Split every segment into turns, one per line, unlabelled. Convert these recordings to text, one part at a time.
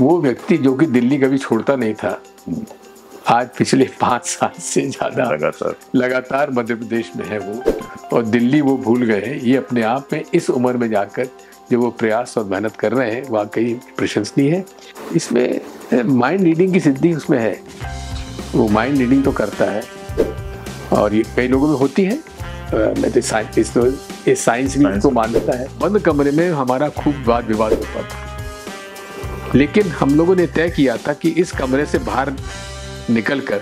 वो व्यक्ति जो कि दिल्ली कभी छोड़ता नहीं था, आज पिछले 5 साल से ज्यादा लगातार मध्य प्रदेश में है वो, और दिल्ली वो भूल गए हैं। ये अपने आप में इस उम्र में जाकर जो वो प्रयास और मेहनत कर रहे हैं वाकई प्रशंसनीय है। इसमें माइंड रीडिंग की सिद्धि उसमें है, वो माइंड रीडिंग तो करता है और ये कई लोगों में होती है। मैं तो साइंस भी इसको मानता है। बंद कमरे में हमारा खूब वाद विवाद होता था, लेकिन हम लोगों ने तय किया था कि इस कमरे से बाहर निकलकर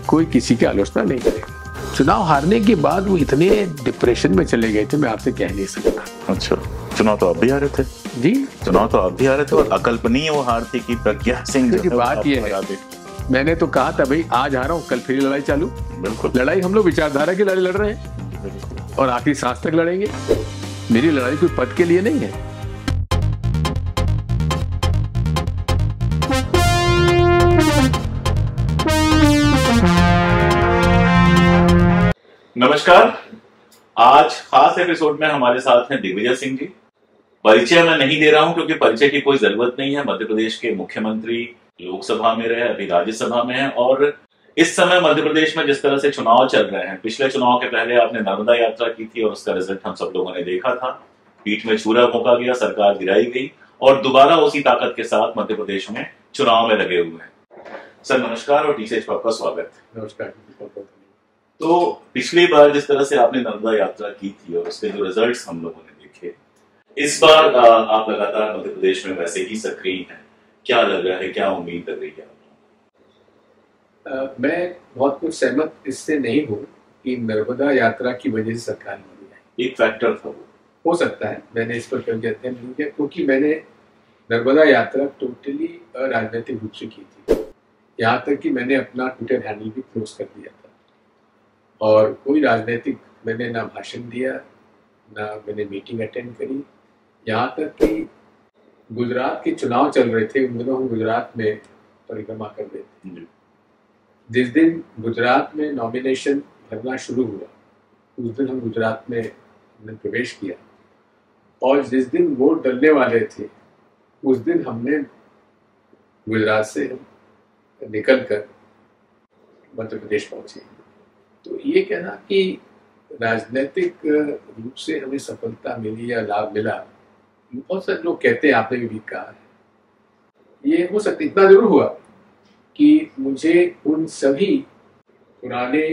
कोई किसी की आलोचना नहीं करेगा। चुनाव हारने के बाद वो इतने डिप्रेशन में चले गए थे, मैं आपसे कह नहीं सकता।
अच्छा, चुनाव तो आप भी हारे थे
जी,
चुनाव तो आप भी हारे थे और अकल्पनीय वो हार थी कि प्रज्ञा सिंह जो है
बात ये है, मैंने तो कहा था भाई आज हारा हूँ, कल फिर लड़ाई चालू।
बिल्कुल,
लड़ाई हम लोग विचारधारा की लड़ाई लड़ रहे हैं और आखिरी सांस तक लड़ेंगे। मेरी लड़ाई कोई पद के लिए नहीं है।
नमस्कार। आज खास एपिसोड में हमारे साथ हैं दिग्विजय सिंह जी। परिचय मैं नहीं दे रहा हूं क्योंकि परिचय की कोई जरूरत नहीं है। मध्य प्रदेश के मुख्यमंत्री लोकसभा में रहे, अभी राज्यसभा में हैं और इस समय मध्य प्रदेश में जिस तरह से चुनाव चल रहे हैं, पिछले चुनाव के पहले आपने नर्मदा यात्रा की थी और उसका रिजल्ट हम सब लोगों ने देखा था। पीठ में छुरा फूंका गया, सरकार गिराई गई और दोबारा उसी ताकत के साथ मध्य प्रदेश में चुनाव में लगे हुए हैं। सर नमस्कार और टीसीएच पर आपका स्वागत।
नमस्कार।
तो पिछली बार जिस तरह से आपने नर्मदा यात्रा की थी और उसके जो रिजल्ट्स हम लोगों ने देखे, इस बार आप लगातार मध्य प्रदेश में वैसे ही सक्रिय हैं। क्या लग रहा है, क्या उम्मीद लग रही है आपको?
मैं बहुत कुछ सहमत इससे नहीं हूँ कि नर्मदा यात्रा की वजह से सरकार बनी है।
एक फैक्टर था वो,
हो सकता है, मैंने इस पर कभी कहते नहीं किया क्योंकि मैंने नर्मदा यात्रा टोटली अराजनीतिक रूप से की थी। यहाँ तक कि मैंने अपना ट्विटर हैंडल भी क्लोज कर दिया था और कोई राजनीतिक मैंने ना भाषण दिया, ना मैंने मीटिंग अटेंड करी। यहाँ तक कि गुजरात के चुनाव चल रहे थे, उन दिनों हम गुजरात में परिक्रमा कर रहे थे। जिस दिन गुजरात में नॉमिनेशन भरना शुरू हुआ, उस दिन हम गुजरात में हमने प्रवेश किया और जिस दिन वोट डलने वाले थे उस दिन हमने गुजरात से निकलकर मध्य प्रदेश पहुंचे। तो ये कहना कि राजनीतिक रूप से हमें सफलता मिली या लाभ मिला, बहुत सारे लोग कहते हैं, आपने भी कहा है, ये हो सकता, इतना जरूर हुआ कि मुझे उन सभी पुराने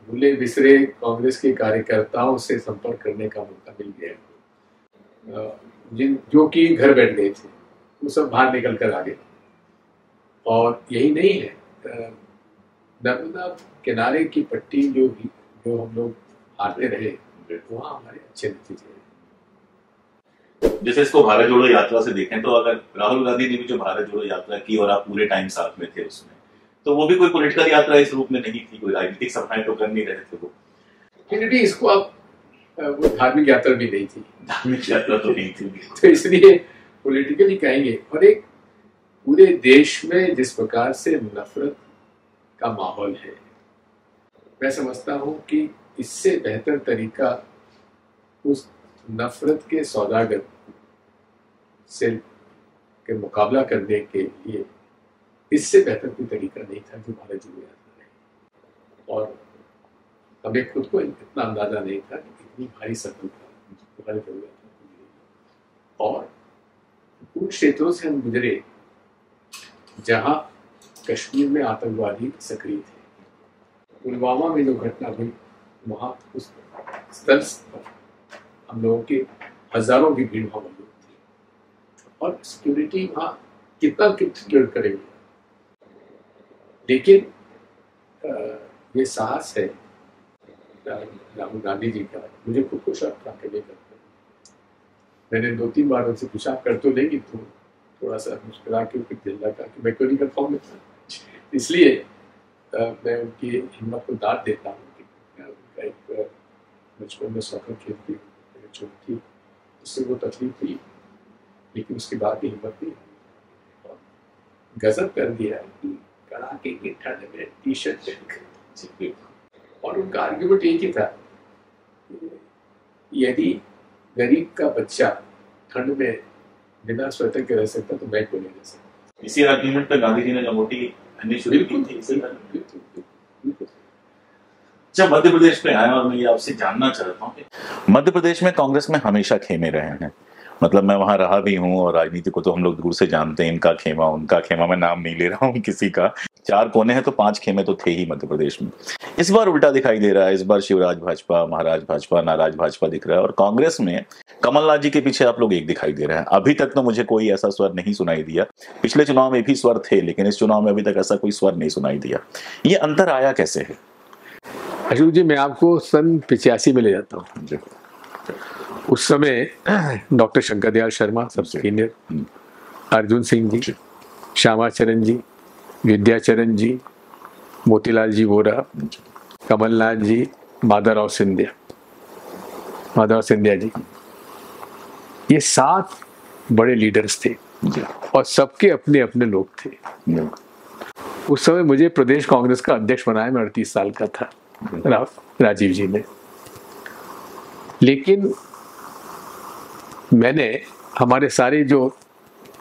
भूले बिसरे कांग्रेस के कार्यकर्ताओं से संपर्क करने का मौका मिल गया, जो कि घर बैठ गए थे, वो सब बाहर निकल कर आ गए। और यही नहीं है, नर्मदा किनारे की पट्टी जो हम लोग आते रहे, वहाँ हमारे अच्छे नतीजे हैं।
जैसे इसको भारत जोड़ो यात्रा से देखें तो अगर राहुल गांधी ने भी जो भारत जोड़ो यात्रा की और आप पूरे टाइम साथ में थे उसमें, तो वो भी कोई पॉलिटिकल यात्रा इस रूप में नहीं थी, कोई राजनीतिक सभाएं तो कर नहीं रहे थे वो।
इसको आप वो धार्मिक यात्रा भी नहीं थी,
धार्मिक यात्रा तो नहीं थी,
तो इसलिए पॉलिटिकली कहेंगे। और एक पूरे देश में जिस प्रकार से नफरत का माहौल है, मैं समझता हूँ कि इससे बेहतर तरीका उस नफरत के सौदागर से के मुकाबला करने के लिए इससे बेहतर कोई तरीका नहीं था जो भारत जोड़ो यात्रा है। और हमें खुद को इतना अंदाजा नहीं था कि इतनी भारी सफलता भारत जोड़ो यात्रा को मिलेगी। और उन क्षेत्रों से हम गुजरे जहां कश्मीर में आतंकवादी सक्रिय थे, पुलवामा में जो घटना हुई, वहां उस स्थल पर हम लोगों की हजारों की भीड़ वहां मौजूद थी और सिक्योरिटी वहां कितना करेंगे, लेकिन ये साहस है राहुल गांधी जी का। मुझे खुद को शर्त रख नहीं करते। मैंने 2-3 बार उनसे पूछा कर तो लेंगे, तो थोड़ा सा मुस्कुरा के फिर दिल लगा कि मैं क्यों नहीं कर पाऊंगा। इसलिए मैं उनकी हिम्मत को दाद देता हूँ। उनका एक बचपन में सॉकर खेलती थी, उससे वो तकलीफ हुई, लेकिन उसके बाद भी हिम्मत नहीं और गजब कर दिया कि कड़ाके की ठंड में टी शर्ट पहनकर। और उनका आर्ग्यूमेंट एक ही था, यदि गरीब का बच्चा ठंड में बिना स्वेटर के रह सकता तो मैं क्यों नहीं रह सकता।
इसी आर्ग्यूमेंट पे गांधी जी ने लंगोटी पहननी शुरू की थी। जब मध्य प्रदेश में आया और मैं ये आपसे जानना चाहता हूँ, मध्य प्रदेश में कांग्रेस में हमेशा खेमे रहे हैं, मतलब मैं वहां रहा भी हूँ और राजनीति को तो हम लोग दूर से जानते हैं, इनका खेमा उनका खेमा, मैं नाम नहीं ले रहा हूँ किसी का, 4 कोने हैं तो 5 खेमे तो थे ही मध्य प्रदेश में। इस बार उल्टा दिखाई दे रहा है, इस बार शिवराज भाजपा, महाराज भाजपा, नाराज भाजपा दिख रहा है, और कांग्रेस में कमलनाथ जी के पीछे आप लोग एक दिखाई दे रहे हैं। अभी तक तो मुझे कोई ऐसा स्वर नहीं सुनाई दिया, पिछले चुनाव में भी स्वर थे लेकिन इस चुनाव में अभी तक ऐसा कोई स्वर नहीं सुनाई दिया। ये अंतर आया कैसे है?
अशोक जी, मैं आपको सन 85 में ले जाता हूँ। उस समय डॉक्टर शंकर दयाल शर्मा सबसे सीनियर, अर्जुन सिंह जी, श्यामाचरण जी, विद्याचरण जी, मोतीलाल जी वोरा, कमलनाथ जी, माधवराव सिंधिया जी, ये 7 बड़े लीडर्स थे और सबके अपने अपने लोग थे। उस समय मुझे प्रदेश कांग्रेस का अध्यक्ष बनाया, मैं 38 साल का था, राजीव जी ने। लेकिन मैंने हमारे सारे जो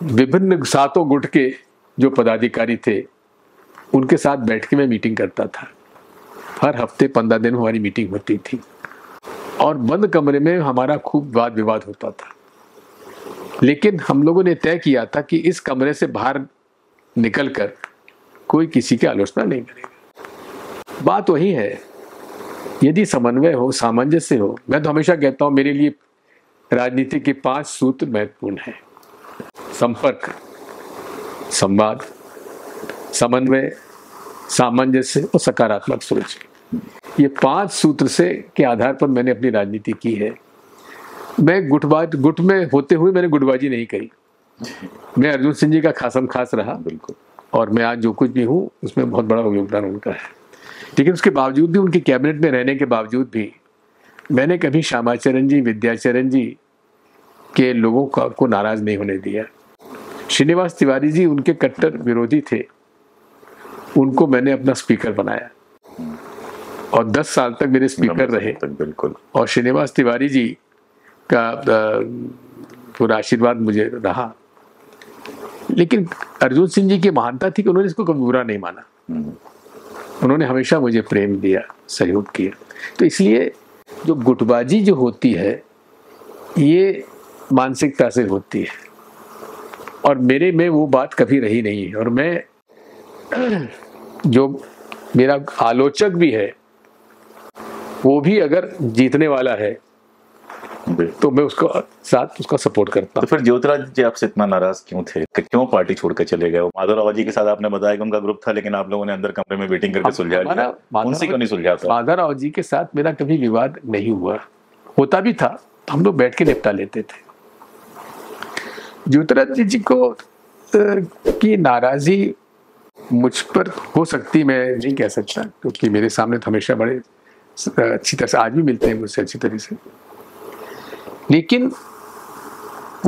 विभिन्न 7 गुट के जो पदाधिकारी थे उनके साथ बैठ के मैं मीटिंग करता था। हर हफ्ते 15 दिन हमारी मीटिंग होती थी और बंद कमरे में हमारा खूब वाद विवाद होता था। लेकिन हम लोगों ने तय किया था कि इस कमरे से बाहर निकलकर कोई किसी की आलोचना नहीं करेगा। बात वही है, यदि समन्वय हो, सामंजस्य हो। मैं तो हमेशा कहता हूं, मेरे लिए राजनीति के 5 सूत्र महत्वपूर्ण हैं: संपर्क, संवाद, समन्वय, सामंजस्य और सकारात्मक सोच। ये 5 सूत्र से के आधार पर मैंने अपनी राजनीति की है। मैं गुट में होते हुए मैंने गुटबाजी नहीं करी। मैं अर्जुन सिंह जी का खासम खास रहा, बिल्कुल, और मैं आज जो कुछ भी हूँ उसमें बहुत बड़ा योगदान उनका है। लेकिन उसके बावजूद भी, उनकी कैबिनेट में रहने के बावजूद भी, मैंने कभी श्यामाचरण जी, विद्याचरण जी के लोगों को नाराज नहीं होने दिया। श्रीनिवास तिवारी जी उनके कट्टर विरोधी थे, उनको मैंने अपना स्पीकर बनाया और 10 साल तक मेरे स्पीकर रहे।
बिल्कुल।
और श्रीनिवास तिवारी जी का पूरा आशीर्वाद मुझे रहा। लेकिन अर्जुन सिंह जी की महानता थी कि उन्होंने इसको कभी बुरा नहीं माना। उन्होंने हमेशा मुझे प्रेम दिया, सहयोग किया। तो इसलिए जो गुटबाजी जो होती है ये मानसिकता से होती है और मेरे में वो बात कभी रही नहीं है। और मैं जो मेरा आलोचक भी है वो भी अगर जीतने वाला है तो मैं उसका सपोर्ट करता हूँ।
तो फिर ज्योतिराज जी आपसे इतना नाराज क्यों थे? क्यों पार्टी छोड़ कर चले गए? माधवराव जी के साथ आपने बताया कि उनका ग्रुप था, लेकिन आप लोगों ने अंदर कमरे में मीटिंग करके सुलझा लिया। उनसे क्यों नहीं सुलझाता?
माधवराव जी के साथ मेरा कभी विवाद नहीं हुआ, होता भी था तो हम लोग बैठ के निपटा लेते थे। ज्योतिराज जी को की नाराजी मुझ पर हो सकती, मैं नहीं कह सकता, क्योंकि मेरे सामने तो हमेशा बड़े अच्छी तरह से, आज भी मिलते हैं मुझसे अच्छी तरह से। लेकिन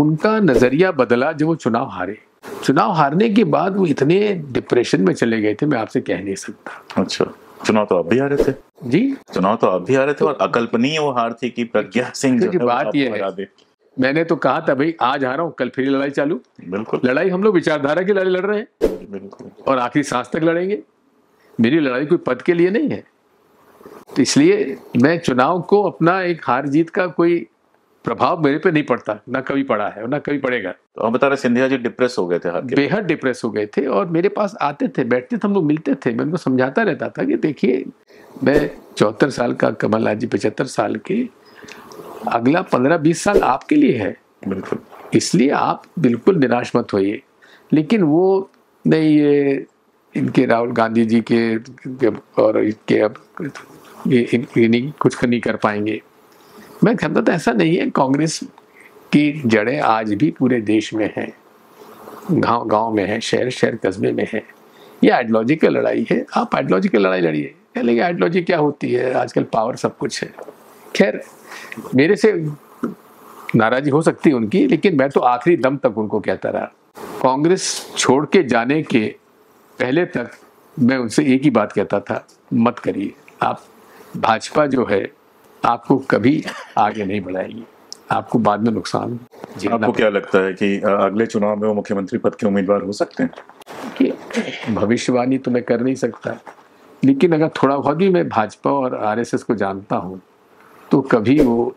उनका नजरिया बदला जब वो चुनाव हारे। चुनाव हारने के बाद वो इतने डिप्रेशन में चले गए थे, मैं आपसे कह नहीं सकता।
अच्छा, चुनाव तो आप भी हारे थे
जी,
चुनाव तो आप भी हारे थे और अकल्पनीय वो हार थी कि प्रज्ञा सिंह
जो बात ये है, मैंने तो कहा था भाई आज हारा हूं, कल फिर लड़ाई चालू।
बिल्कुल,
लड़ाई हम लोग विचारधारा की लड़ाई लड़ रहे हैं।
बिल्कुल, और
आखिरी सांस तक लड़ेंगे। मेरी लड़ाई कोई पद के लिए नहीं है। तो इसलिए मैं चुनाव को अपना एक हार जीत का कोई प्रभाव मेरे पे नहीं पड़ता, ना कभी पड़ा है और ना कभी पड़ेगा।
तो हम बता रहे सिंधिया जी डिप्रेस हो गए थे,
बेहद डिप्रेस हो गए थे और मेरे पास आते थे, बैठते थे, हम लोग मिलते थे। मैं उनको समझाता रहता था कि देखिए मैं 74 साल का, कमलनाथ जी 75 साल के, अगला 15-20 साल आपके लिए है, बिल्कुल, इसलिए आप बिल्कुल निराश मत होइए। लेकिन वो नहीं, ये इनके राहुल गांधी जी के और इनके अब ये कुछ नहीं कर पाएंगे। मैं कहता था ऐसा नहीं है, कांग्रेस की जड़ें आज भी पूरे देश में हैं, गांव गांव में है, शहर शहर कस्बे में है। ये आइडियोलॉजिकल लड़ाई है, आप आइडियोलॉजिकल लड़ाई लड़िए। लेकिन आइडियोलॉजी क्या होती है, आजकल पावर सब कुछ है। खैर, मेरे से नाराजी हो सकती है उनकी, लेकिन मैं तो आखिरी दम तक उनको कहता रहा। कांग्रेस छोड़ के जाने के पहले तक मैं उनसे एक ही बात कहता था, मत करिए, आप भाजपा जो है आपको कभी आगे नहीं बढ़ाएगी, आपको बाद में नुकसान
आपको क्या लगता है कि अगले चुनाव में वो मुख्यमंत्री पद के उम्मीदवार हो सकते हैं?
कि भविष्यवाणी तो मैं कर नहीं सकता, लेकिन अगर थोड़ा बहुत भी मैं भाजपा और आरएसएस को जानता हूँ तो कभी वो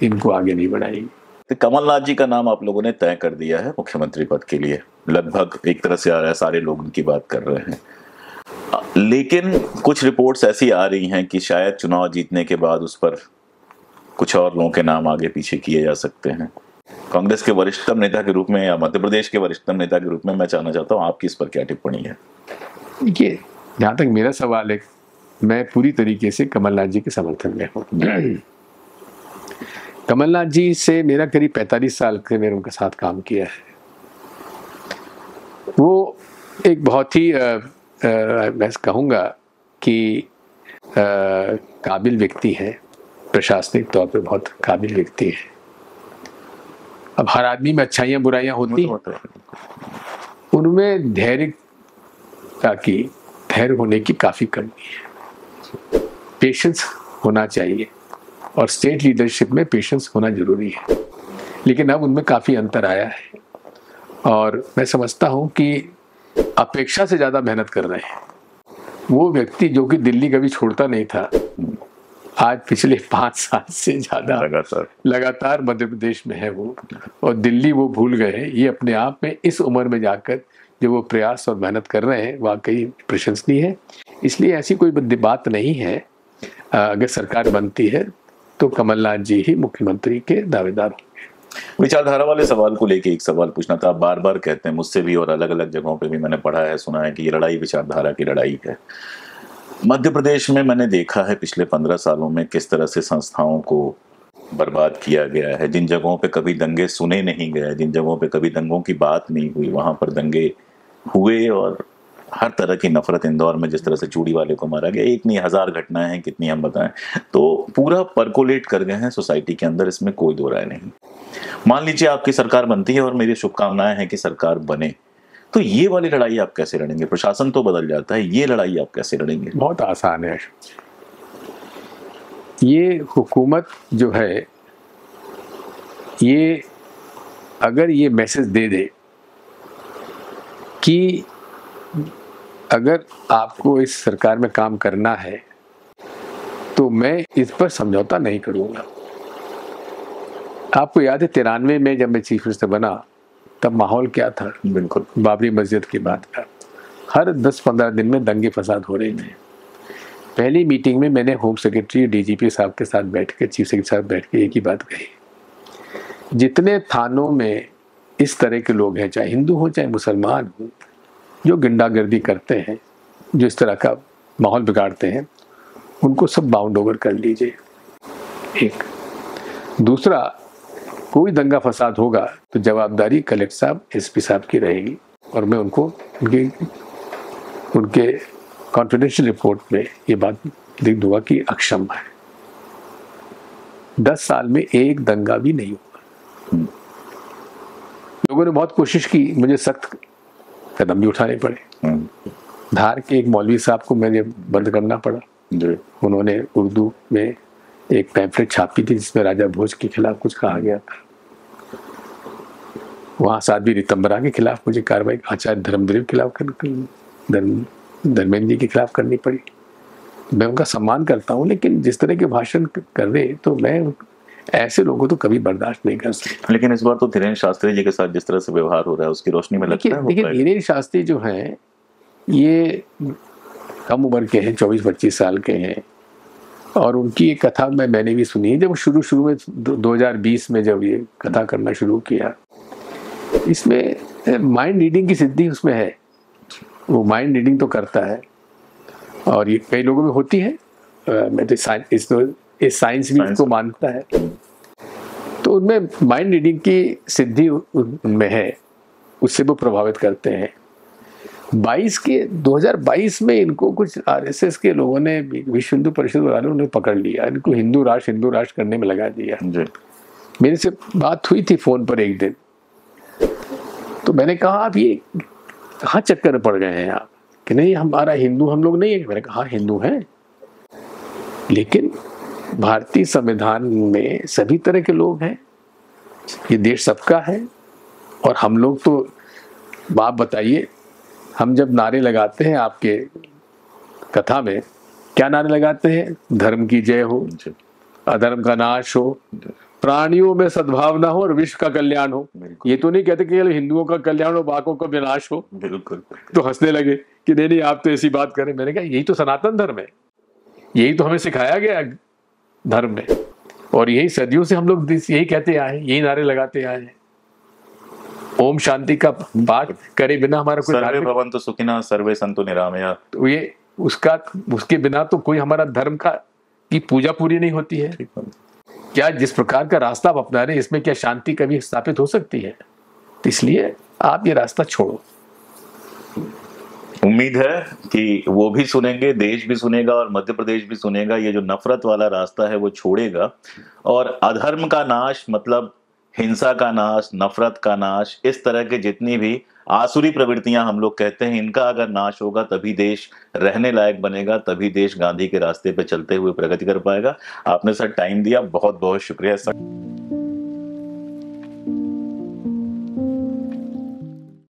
इनको आगे नहीं बढ़ाएगी।
तो कमलनाथ जी का नाम आप लोगों ने तय कर दिया है मुख्यमंत्री पद के लिए, लगभग एक तरह से आ रहा है, सारे लोग उनकी बात कर रहे हैं। लेकिन कुछ रिपोर्ट्स ऐसी आ रही हैं कि शायद चुनाव जीतने के बाद उस पर कुछ और लोगों के नाम आगे पीछे किए जा सकते हैं। कांग्रेस के वरिष्ठतम नेता के रूप में या मध्य प्रदेश के वरिष्ठतम नेता के रूप में मैं जानना चाहता हूँ आपकी इस पर क्या टिप्पणी है?
देखिए, जहाँ तक मेरा सवाल है, मैं पूरी तरीके से कमलनाथ जी के समर्थन में हूँ। कमलनाथ जी से मेरा करीब 45 साल से मैंने उनके साथ काम किया है। वो एक बहुत ही मैं कहूँगा कि काबिल व्यक्ति है, प्रशासनिक तौर पर बहुत काबिल व्यक्ति है। अब हर आदमी में अच्छाइयाँ बुराइयाँ होती हैं, उनमें धैर्य होने की काफ़ी कमी है। पेशेंस होना चाहिए और स्टेट लीडरशिप में पेशेंस होना जरूरी है, लेकिन अब उनमें काफ़ी अंतर आया है और मैं समझता हूँ कि अपेक्षा से ज़्यादा मेहनत कर रहे हैं। वो व्यक्ति जो कि दिल्ली कभी छोड़ता नहीं था, आज पिछले 5 साल से ज़्यादा लगातार मध्य प्रदेश में है वो, और दिल्ली वो भूल गए। ये अपने आप में इस उम्र में जाकर जो वो प्रयास और मेहनत कर रहे हैं वाकई प्रशंसनीय है। इसलिए ऐसी कोई बात नहीं है। अगर सरकार बनती है तो कमलनाथ जी ही मुख्यमंत्री के दावेदार होंगे।
विचारधारा वाले सवाल को लेके एक सवाल पूछना था। आप बार बार कहते हैं, मुझसे भी और अलग अलग जगहों पे भी मैंने पढ़ा है, सुना है कि ये लड़ाई विचारधारा की लड़ाई है। मध्य प्रदेश में मैंने देखा है पिछले 15 सालों में किस तरह से संस्थाओं को बर्बाद किया गया है। जिन जगहों पे कभी दंगे सुने नहीं गए, जिन जगहों पे कभी दंगों की बात नहीं हुई, वहां पर दंगे हुए और हर तरह की नफरत। इंदौर में जिस तरह से चूड़ी वाले को मारा गया, एक नहीं 1000 घटनाएं हैं, कितनी हम बताएं। तो पूरा परकोलेट कर गए हैं सोसाइटी के अंदर, इसमें कोई दो राय नहीं। मान लीजिए आपकी सरकार बनती है और मेरी शुभकामनाएं हैं कि सरकार बने, तो ये वाली लड़ाई आप कैसे लड़ेंगे? प्रशासन तो बदल जाता है, ये लड़ाई आप कैसे लड़ेंगे?
बहुत आसान है। ये हुकूमत जो है, ये अगर ये मैसेज दे दे कि अगर आपको इस सरकार में काम करना है तो मैं इस पर समझौता नहीं करूंगा। आपको याद है 93 में जब मैं चीफ मिनिस्टर बना तब माहौल क्या था?
बिल्कुल
बाबरी मस्जिद की बात का, हर 10-15 दिन में दंगे फसाद हो रहे थे। पहली मीटिंग में मैंने होम सेक्रेटरी डीजीपी साहब के साथ बैठ के, चीफ सेक्रेटरी साहब बैठ के एक ही बात कही, जितने थानों में इस तरह के लोग हैं, चाहे हिंदू हो चाहे मुसलमान हो, जो गुंडागर्दी करते हैं, जो इस तरह का माहौल बिगाड़ते हैं, उनको सब बाउंड ओवर कर लीजिए। एक दूसरा, कोई दंगा फसाद होगा तो जवाबदारी कलेक्टर साहब, एसपी साहब की रहेगी और मैं उनको उनके कॉन्फिडेंशियल रिपोर्ट में ये बात लिख दूंगा कि अक्षम है। 10 साल में एक दंगा भी नहीं हुआ। लोगों ने बहुत कोशिश की, मुझे सख्त कदम भी उठाने पड़े। धार के एक मौलवी साहब को मैंने बंद करना पड़ा। उन्होंने उर्दू में एक पैम्फलेट छापी थी जिसमें राजा भोज के खिलाफ कुछ कहा गया था। वहाँ साध्वी ऋतंबरा के खिलाफ मुझे कार्रवाई, आचार्य धर्मदेव के खिलाफ, धर्मेंद्र जी के खिलाफ करनी पड़ी। मैं उनका सम्मान करता हूँ, लेकिन जिस तरह के भाषण कर रहे तो मैं ऐसे लोगों तो कभी बर्दाश्त नहीं कर सकता।
लेकिन इस बार तो धीरेन्द्र शास्त्री जी के साथ जिस तरह से व्यवहार हो रहा है उसकी रोशनी में लगता है।
देखिए, धीरेन्द्र शास्त्री जो हैं ये कम उम्र के हैं, 24-25 साल के हैं, और उनकी एक कथा मैंने भी सुनी है। जब शुरू में 2020 में जब ये कथा करना शुरू किया, इसमें माइंड रीडिंग की सिद्धि उसमें है। वो माइंड रीडिंग तो करता है और ये कई लोगों में होती है। मैं तो साइंस भी इसको मानता है। तो उनमें माइंड रीडिंग की सिद्धि उनमें है, उससे वो प्रभावित करते हैं। 2022 में इनको कुछ आरएसएस के लोगों ने, विश्व हिंदू परिषद वालों ने पकड़ लिया, इनको हिंदू राष्ट्र करने में लगा दिया। मेरे से बात हुई थी फोन पर एक दिन, तो मैंने कहा आप ये कहाँ चक्कर में पड़ गए हैं आप? कि नहीं, हमारा हिंदू हम लोग नहीं है। मैंने कहा हिंदू हैं, लेकिन भारतीय संविधान में सभी तरह के लोग हैं। ये देश सबका है। और हम लोग तो, आप बताइए, हम जब नारे लगाते हैं आपके कथा में, क्या नारे लगाते हैं? धर्म की जय हो, अधर्म का नाश हो, प्राणियों में सद्भावना हो और विश्व का कल्याण हो। ये तो नहीं कहते केवल हिंदुओं का कल्याण हो, बाकियों का विनाश हो।
बिल्कुल।
तो हंसने लगे कि नहीं आप तो ऐसी बात करें। मैंने कहा यही तो सनातन धर्म है, यही तो हमें सिखाया गया धर्म में, और यही सदियों से हम लोग यही कहते आए, यही नारे लगाते आए हैं। ओम शांति का पाठ करे बिना हमारा कोई
सर्वे भवन्तु सुखिनः सर्वे सन्तु निरामया,
तो ये उसके बिना तो कोई हमारा धर्म की पूजा पूरी नहीं होती है। क्या जिस प्रकार का रास्ता आप अपना रहे, इसमें क्या शांति कभी स्थापित हो सकती है? तो इसलिए आप ये रास्ता छोड़ो।
उम्मीद है कि वो भी सुनेंगे, देश भी सुनेगा और मध्य प्रदेश भी सुनेगा। ये जो नफरत वाला रास्ता है वो छोड़ेगा, और अधर्म का नाश मतलब हिंसा का नाश, नफरत का नाश, इस तरह के जितनी भी आसुरी प्रवृत्तियां हम लोग कहते हैं, इनका अगर नाश होगा तभी देश रहने लायक बनेगा, तभी देश गांधी के रास्ते पे चलते हुए प्रगति कर पाएगा। आपने सर टाइम दिया, बहुत बहुत शुक्रिया सर।